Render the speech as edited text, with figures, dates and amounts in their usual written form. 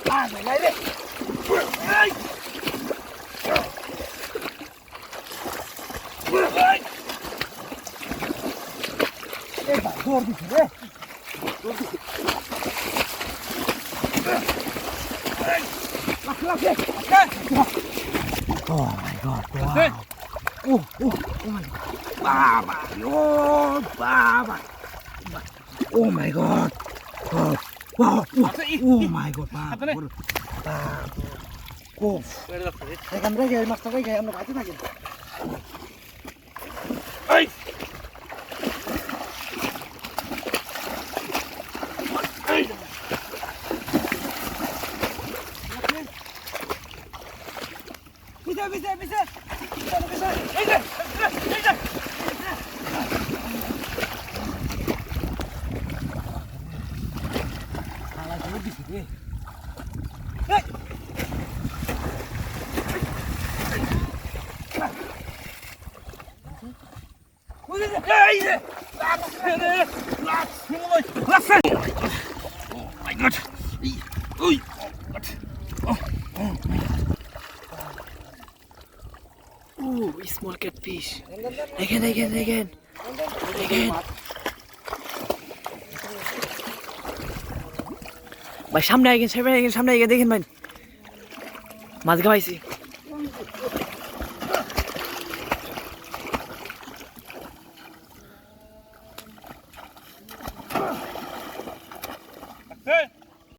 সামনে নাই রে দৌড় দিচ্ছি রে Oh my god, wow. Oh my god. Baba, oh, Baba. Oh my god. Oh, wow. Oh my god, Baba. Oh. Ekan rege, mas to rege, amna bati na gel. Ay. Ay. Bize. Haydi. Hala dulu di sini. Hey. Haydi. Oh my god. Ui. Oh my god. Ooh, small catfish. Again. ভাই সামনে eigen দেখেন ভাই মাছ গাইছি